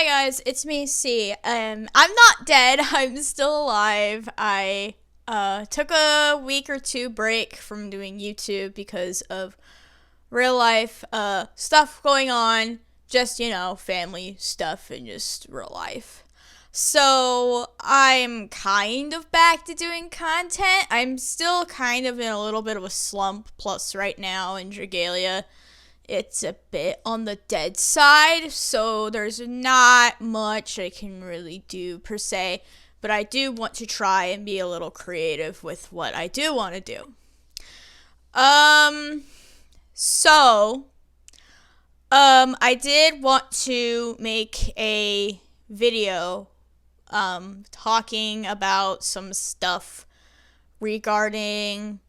Hi guys, it's me, C. I'm not dead. I'm still alive. I took a week or two break from doing YouTube because of real life stuff going on. Just, family stuff and just real life. So I'm kind of back to doing content. I'm still kind of in a little bit of a slump. Plus, right now in Dragalia, it's a bit on the dead side, so there's not much I can really do per se, but I do want to try and be a little creative with what I do want to do. I did want to make a video talking about some stuff regarding,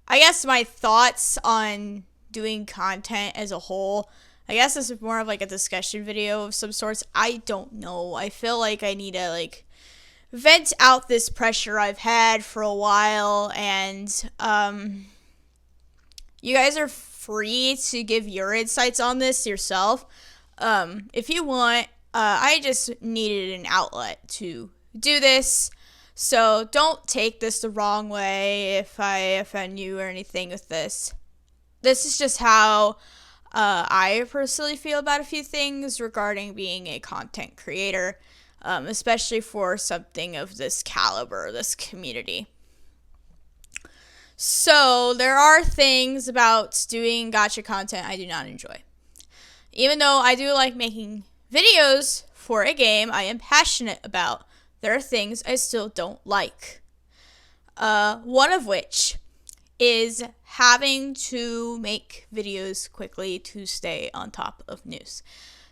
I guess, my thoughts on doing content as a whole. I guess this is more of like a discussion video of some sorts. I don't know. I feel like I need to vent out this pressure I've had for a while, and you guys are free to give your insights on this yourself. If you want, I just needed an outlet to do this. So don't take this the wrong way if I offend you or anything with this. This is just how I personally feel about a few things regarding being a content creator, especially for something of this caliber, this community. So there are things about doing gacha content I do not enjoy. Even though I do like making videos for a game I am passionate about, there are things I still don't like. One of which is having to make videos quickly to stay on top of news.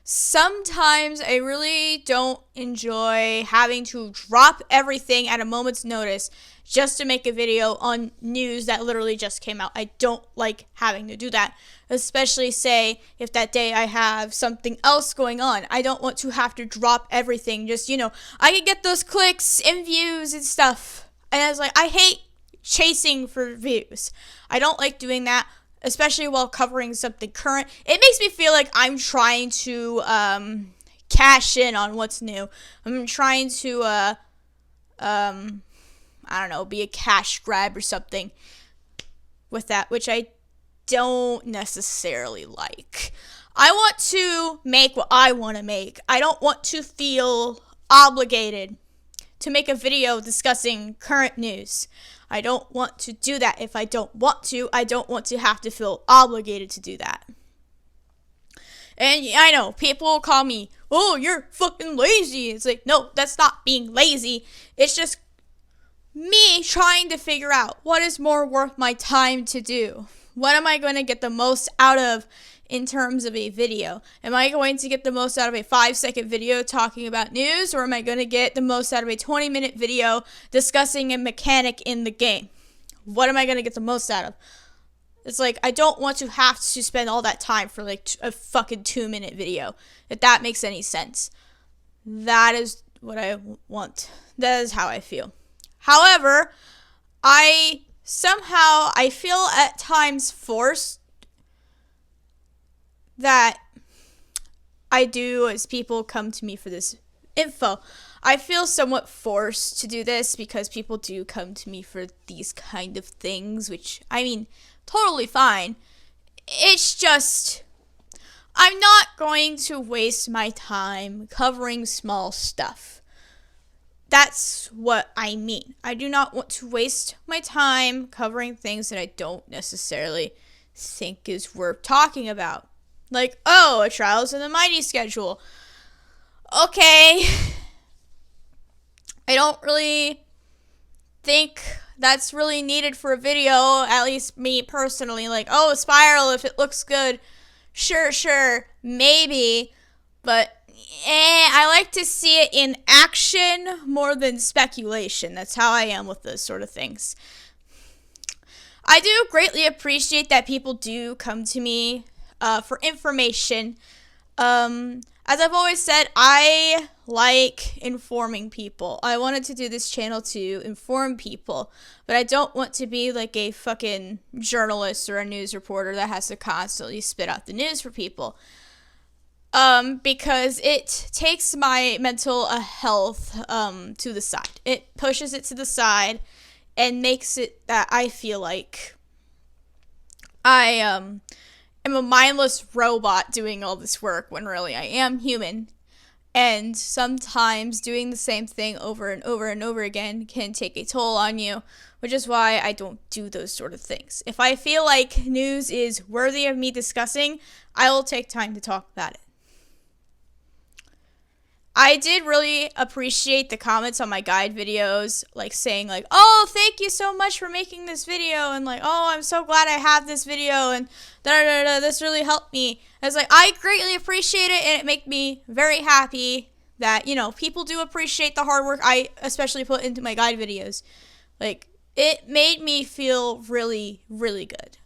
Sometimes I really don't enjoy having to drop everything at a moment's notice just to make a video on news that literally just came out. I don't like having to do that, especially say if that day I have something else going on. I don't want to have to drop everything. Just, I can get those clicks and views and stuff. And I was like, I hate chasing for views. I don't like doing that, especially while covering something current. It makes me feel like I'm trying to cash in on what's new. I'm trying to be a cash grab or something with that, which I don't necessarily like. I want to make what I want to make. I don't want to feel obligated to make a video discussing current news. I don't want to do that. If I don't want to, I don't want to have to feel obligated to do that. And I know, people will call me, oh, you're fucking lazy. It's like, no, that's not being lazy. It's just me trying to figure out what is more worth my time to do. What am I going to get the most out of in terms of a video? Am I going to get the most out of a 5-second video talking about news, or am I going to get the most out of a 20-minute video discussing a mechanic in the game? What am I going to get the most out of? It's like, I don't want to have to spend all that time for a fucking 2-minute video, if that makes any sense. That is what I want. That is how I feel. However, I feel at times forced that I do as people come to me for this info. I feel somewhat forced to do this because people do come to me for these kind of things, which, totally fine. It's just, I'm not going to waste my time covering small stuff. That's what I mean. I do not want to waste my time covering things that I don't necessarily think is worth talking about. Like, a Trials of the Mighty schedule. Okay. I don't really think that's really needed for a video, at least me personally. Like, a Spiral, if it looks good, sure, maybe. But, I like to see it in action more than speculation. That's how I am with those sort of things. I do greatly appreciate that people do come to me for information. As I've always said, I like informing people. I wanted to do this channel to inform people, but I don't want to be like a fucking journalist or a news reporter that has to constantly spit out the news for people. because it takes my mental health to the side. It pushes it to the side and makes it that I feel like I am a mindless robot doing all this work when really I am human. And sometimes doing the same thing over and over and over again can take a toll on you, which is why I don't do those sort of things. If I feel like news is worthy of me discussing, I will take time to talk about it. I did really appreciate the comments on my guide videos, like saying like, oh, thank you so much for making this video, and like, oh, I'm so glad I have this video, and this really helped me. I was like, I greatly appreciate it, and it made me very happy that, you know, people do appreciate the hard work I especially put into my guide videos. Like, it made me feel really, really good.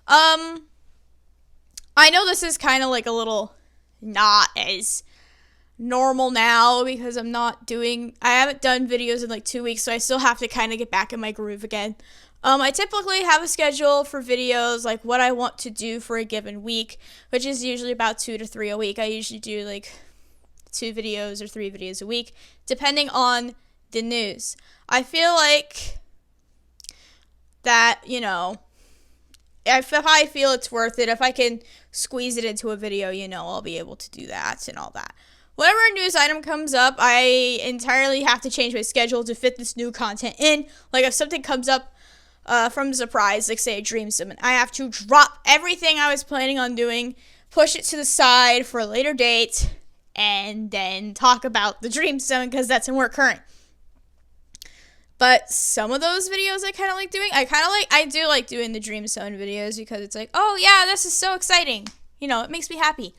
I know this is kind of like a little not as normal now because I haven't done videos in like 2 weeks, so I still have to kind of get back in my groove again. I typically have a schedule for videos, like what I want to do for a given week, which is usually about 2 to 3 a week. I usually do like 2 videos or 3 videos a week, depending on the news. I feel like that, you know, if I feel it's worth it, if I can squeeze it into a video, you know, I'll be able to do that and all that. Whenever a news item comes up, I entirely have to change my schedule to fit this new content in. Like if something comes up from surprise, like say a dream summon, I have to drop everything I was planning on doing, push it to the side for a later date, and then talk about the dream summon because that's more current. But some of those videos I kind of like doing. I do like doing the dream summon videos because it's like, oh yeah, this is so exciting. You know, it makes me happy.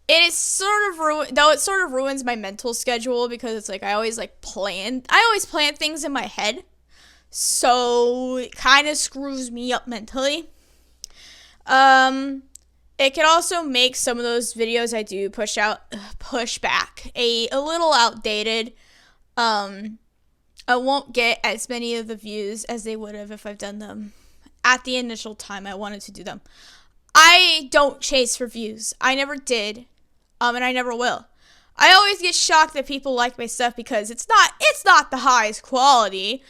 It is sort of it sort of ruins my mental schedule because it's like I always plan things in my head, so it kind of screws me up mentally. It can also make some of those videos I do push back a little outdated. I won't get as many of the views as they would have if I've done them at the initial time I wanted to do them. I don't chase for views. I never did. And I never will. I always get shocked that people like my stuff because it's not the highest quality.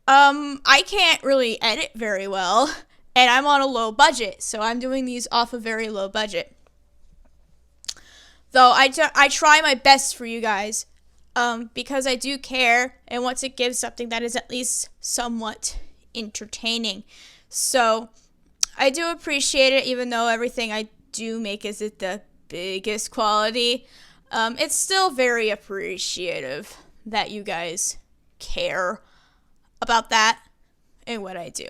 I can't really edit very well, and I'm on a low budget, so I'm doing these off a very low budget. Though I try my best for you guys, because I do care and want to give something that is at least somewhat entertaining. So I do appreciate it, even though everything I do make isn't the biggest quality. It's still very appreciative that you guys care about that and what I do.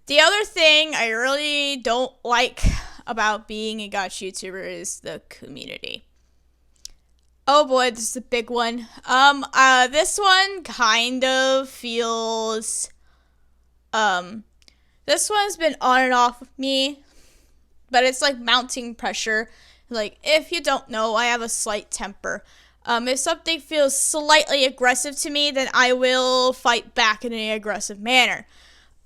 The other thing I really don't like about being a gacha YouTuber is the community. Oh boy, this is a big one. This one kind of feels, this one's been on and off with me, but it's like mounting pressure. Like, if you don't know, I have a slight temper. If something feels slightly aggressive to me, then I will fight back in an aggressive manner.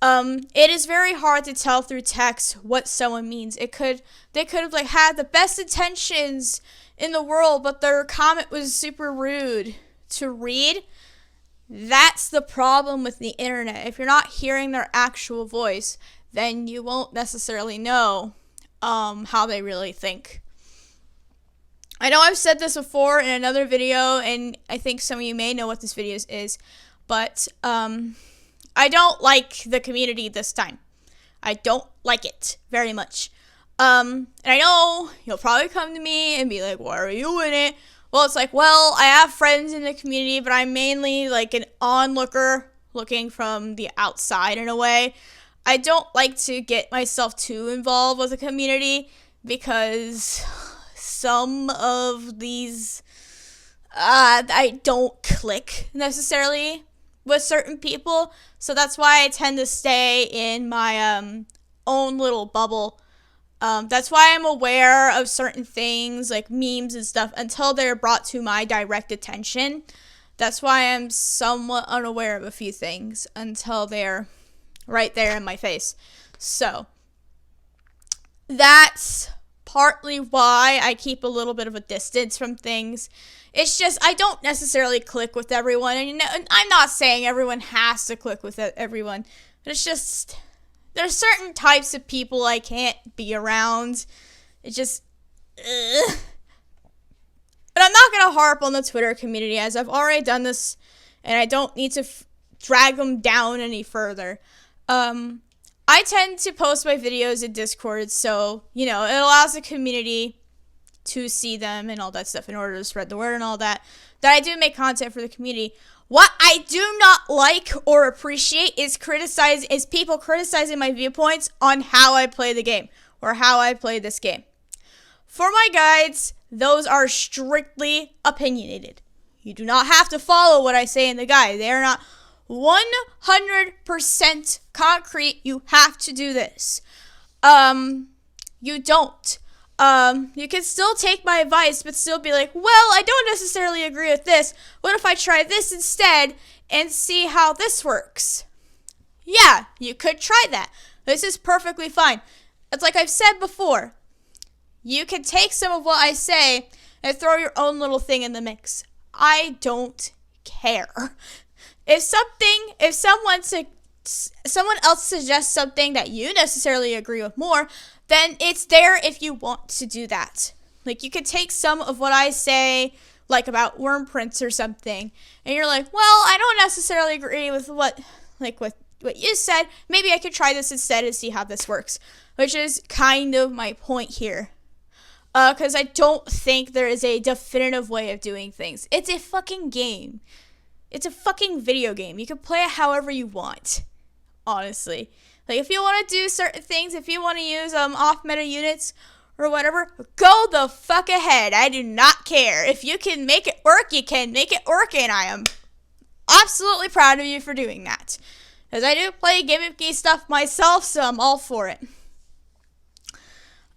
It is very hard to tell through text what someone means. They could have like had the best intentions in the world, but their comment was super rude to read. That's the problem with the internet. If you're not hearing their actual voice, then you won't necessarily know how they really think. I know I've said this before in another video, and I think some of you may know what this video is, but I don't like the community this time. I don't like it very much. And I know you'll probably come to me and be like, why are you in it? Well, it's like, well, I have friends in the community, but I'm mainly like an onlooker looking from the outside in a way. I don't like to get myself too involved with the community because some of these, I don't click necessarily with certain people. So that's why I tend to stay in my own little bubble. That's why I'm aware of certain things like memes and stuff until they're brought to my direct attention. That's why I'm somewhat unaware of a few things until they're right there in my face. So that's partly why I keep a little bit of a distance from things. It's just I don't necessarily click with everyone, and I'm not saying everyone has to click with everyone, but it's just there's certain types of people I can't be around. It just But I'm not going to harp on the Twitter community, as I've already done this, and I don't need to drag them down any further. I tend to post my videos in Discord, so, it allows the community to see them and all that stuff in order to spread the word and all that I do make content for the community. What I do not like or appreciate is people criticizing my viewpoints on how I play the game or how I play this game. For my guides, those are strictly opinionated. You do not have to follow what I say in the guide. They are not 100% concrete. You have to do this. You don't. You can still take my advice, but still be like, well, I don't necessarily agree with this. What if I try this instead and see how this works? Yeah, you could try that. This is perfectly fine. It's like I've said before. You can take some of what I say and throw your own little thing in the mix. I don't care. If someone else suggests something that you necessarily agree with more, then it's there if you want to do that. Like, you could take some of what I say, like about worm prints or something, and you're like, well, I don't necessarily agree with what you said. Maybe I could try this instead and see how this works, which is kind of my point here. Because I don't think there is a definitive way of doing things. It's a fucking game. It's a fucking video game. You can play it however you want, honestly. Like, if you want to do certain things, if you want to use off-meta units or whatever, go the fuck ahead. I do not care. If you can make it work, you can make it work, and I am absolutely proud of you for doing that. Because I do play gimmicky stuff myself, so I'm all for it.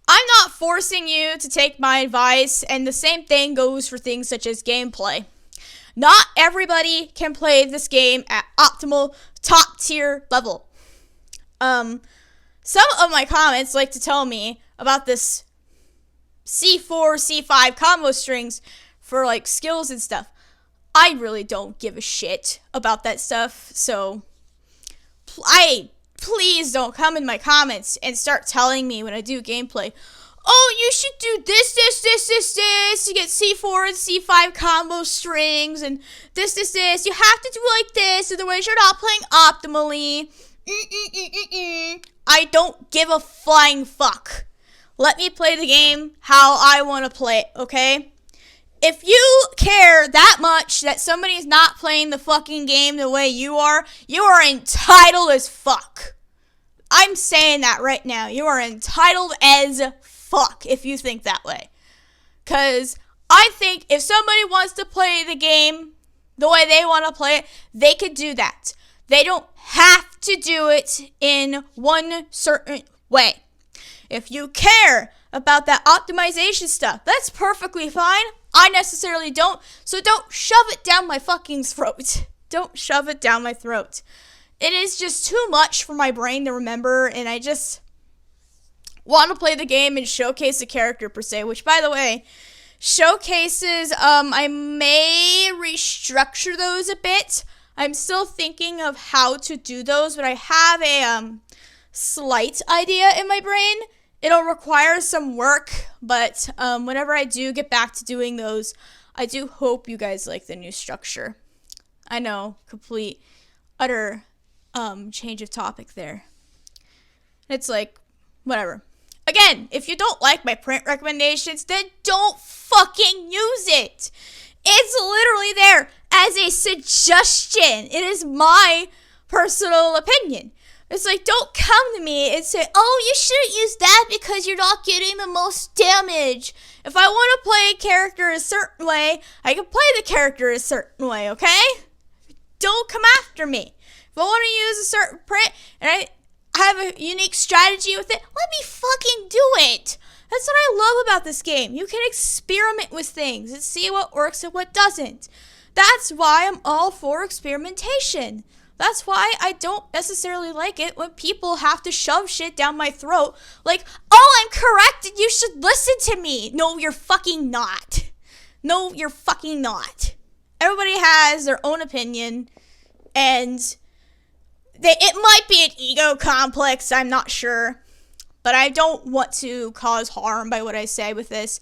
I'm not forcing you to take my advice, and the same thing goes for things such as gameplay. Not everybody can play this game at optimal top tier level. Some of my comments like to tell me about this C4, C5 combo strings for like skills and stuff. I really don't give a shit about that stuff, so please don't come in my comments and start telling me when I do gameplay, oh, you should do this to get C4 and C5 combo strings, and this. You have to do like this, otherwise you're not playing optimally. I don't give a flying fuck. Let me play the game how I want to play it, okay? If you care that much that somebody's not playing the fucking game the way you are entitled as fuck. I'm saying that right now. You are entitled as fuck if you think that way. Because I think if somebody wants to play the game the way they want to play it, they could do that. They don't have to do it in one certain way. If you care about that optimization stuff, that's perfectly fine. I necessarily don't, so don't shove it down my fucking throat. Don't shove it down my throat. It is just too much for my brain to remember, and I just want to play the game and showcase the character per se, which, by the way, showcases, I may restructure those a bit. I'm still thinking of how to do those, but I have a slight idea in my brain. It'll require some work, but whenever I do get back to doing those, I do hope you guys like the new structure. I know, complete, utter change of topic there. It's like, whatever. Again, if you don't like my print recommendations, then don't fucking use it. It's literally there as a suggestion. It is my personal opinion. It's like, don't come to me and say, oh, you shouldn't use that because you're not getting the most damage. If I want to play a character a certain way, I can play the character a certain way, okay? Don't come after me. If I want to use a certain print and I have a unique strategy with it, let me fucking do it. That's what I love about this game. You can experiment with things and see what works and what doesn't. That's why I'm all for experimentation. That's why I don't necessarily like it when people have to shove shit down my throat. Like, oh, I'm correct and you should listen to me. No, you're fucking not. No, you're fucking not. Everybody has their own opinion, and it might be an ego complex, I'm not sure. But I don't want to cause harm by what I say with this.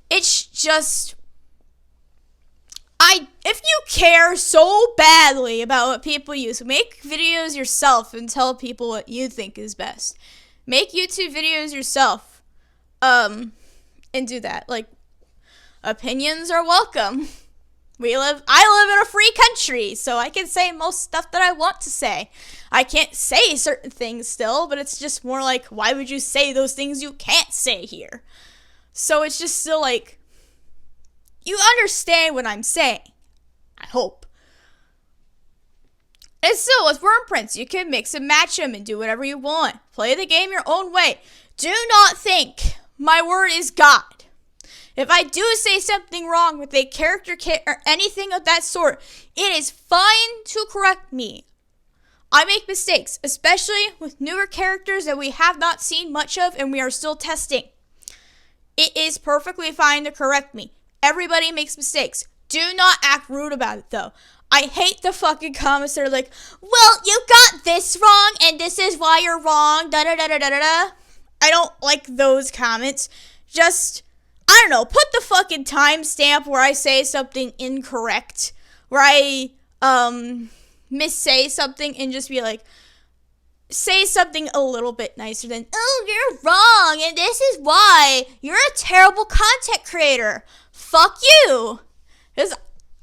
It's just, if you care so badly about what people use, make videos yourself and tell people what you think is best. Make YouTube videos yourself, and do that. Like, opinions are welcome. I live in a free country, so I can say most stuff that I want to say. I can't say certain things still, but it's just more like, why would you say those things you can't say here? So it's just still like, you understand what I'm saying. I hope. And still, with worm prints, you can mix and match them and do whatever you want. Play the game your own way. Do not think my word is God. If I do say something wrong with a character kit or anything of that sort, it is fine to correct me. I make mistakes, especially with newer characters that we have not seen much of and we are still testing. It is perfectly fine to correct me. Everybody makes mistakes. Do not act rude about it, though. I hate the fucking comments that are like, well, you got this wrong, and this is why you're wrong, da-da-da-da-da-da. I don't like those comments. Just, I don't know, put the fucking timestamp where I say something incorrect, where I, missay something, and just be like, say something a little bit nicer than, oh, you're wrong, and this is why. You're a terrible content creator. Fuck you. Because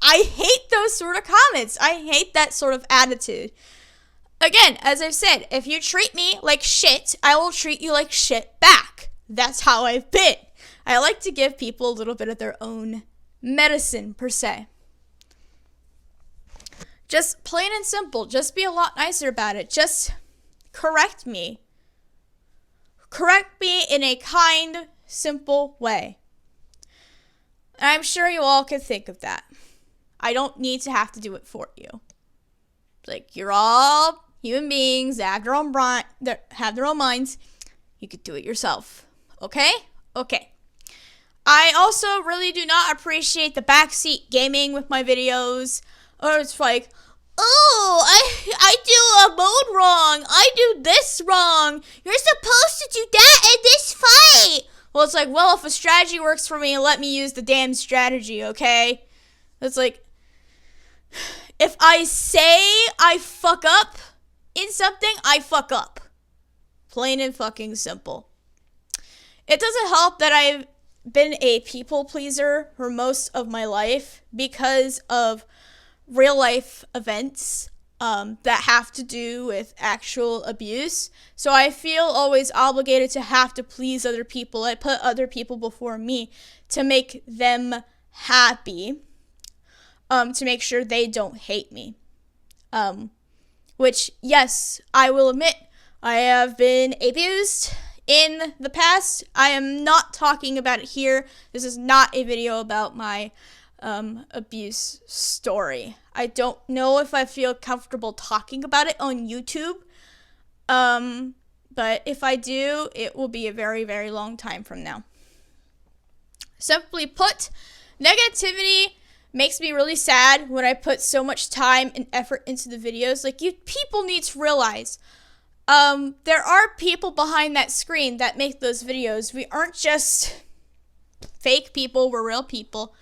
I hate those sort of comments. I hate that sort of attitude. Again, as I've said, if you treat me like shit, I will treat you like shit back. That's how I've been. I like to give people a little bit of their own medicine, per se. Just plain and simple. Just be a lot nicer about it. Just correct me. Correct me in a kind, simple way. And I'm sure you all could think of that. I don't need to have to do it for you. Like, you're all human beings that have their own minds. You could do it yourself. Okay? Okay. I also really do not appreciate the backseat gaming with my videos. Or it's like, oh, I do a mode wrong. I do this wrong. You're supposed to do that in this fight. Well, it's like, well, if a strategy works for me, let me use the damn strategy, okay? It's like, if I say I fuck up in something, I fuck up. Plain and fucking simple. It doesn't help that I've been a people pleaser for most of my life because of real life events that have to do with actual abuse. So I feel always obligated to have to please other people. I put other people before me to make them happy, to make sure they don't hate me. Which, yes, I will admit, I have been abused in the past. I am not talking about it here. This is not a video about my abuse story. I don't know if I feel comfortable talking about it on YouTube. But if I do, it will be a very, very long time from now. Simply put, negativity makes me really sad when I put so much time and effort into the videos. Like, you people need to realize, there are people behind that screen that make those videos. We aren't just fake people, we're real people.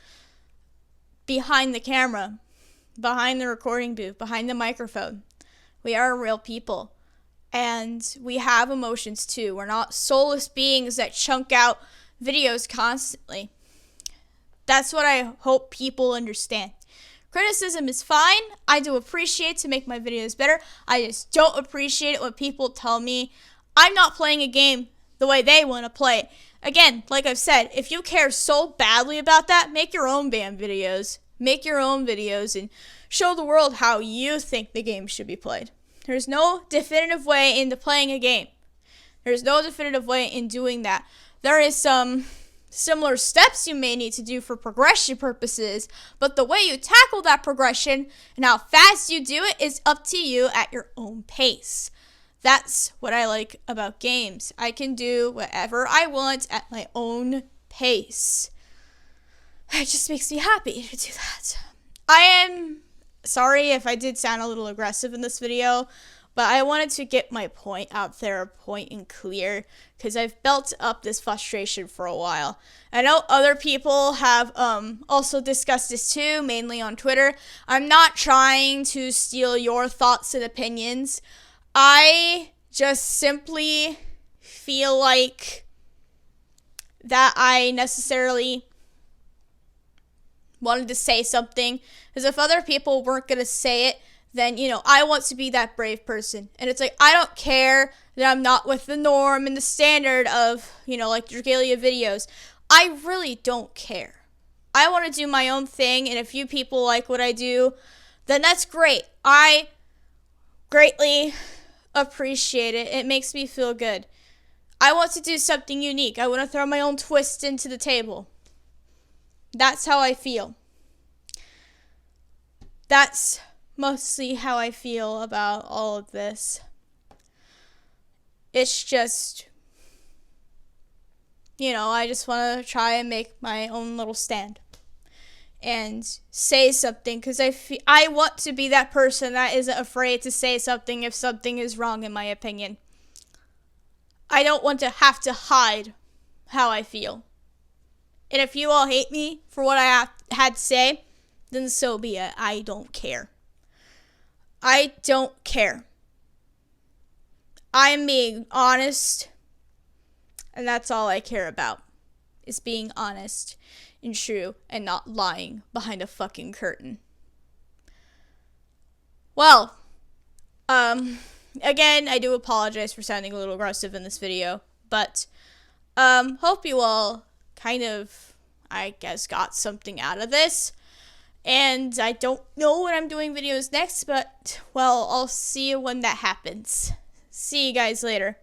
Behind the camera, behind the recording booth, behind the microphone. We are real people. And we have emotions too. We're not soulless beings that chunk out videos constantly. That's what I hope people understand. Criticism is fine. I do appreciate to make my videos better. I just don't appreciate it when people tell me I'm not playing a game the way they want to play it. Again, like I've said, if you care so badly about that, make your own damn videos. Make your own videos and show the world how you think the game should be played. There's no definitive way into playing a game. There's no definitive way in doing that. There is some similar steps you may need to do for progression purposes, but the way you tackle that progression and how fast you do it is up to you at your own pace. That's what I like about games. I can do whatever I want at my own pace. It just makes me happy to do that. I am sorry if I did sound a little aggressive in this video, but I wanted to get my point out there, point and clear, because I've built up this frustration for a while. I know other people have also discussed this too, mainly on Twitter. I'm not trying to steal your thoughts and opinions. I just simply feel like that I necessarily wanted to say something, because if other people weren't going to say it, then, I want to be that brave person. And it's like, I don't care that I'm not with the norm and the standard of, like Dragalia videos. I really don't care. I want to do my own thing, and if you people like what I do, then that's great. I greatly appreciate it. It makes me feel good. I want to do something unique. I want to throw my own twist into the table. That's how I feel. That's mostly how I feel about all of this. It's just, I just want to try and make my own little stand and say something, because I want to be that person that isn't afraid to say something if something is wrong, in my opinion. I don't want to have to hide how I feel. And if you all hate me for what I had to say, then so be it. I don't care. I don't care. I am being honest, and that's all I care about, is being honest and true and not lying behind a fucking curtain. Well, again, I do apologize for sounding a little aggressive in this video, but hope you all kind of, I guess, got something out of this. And I don't know when I'm doing videos next, but, well, I'll see you when that happens. See you guys later.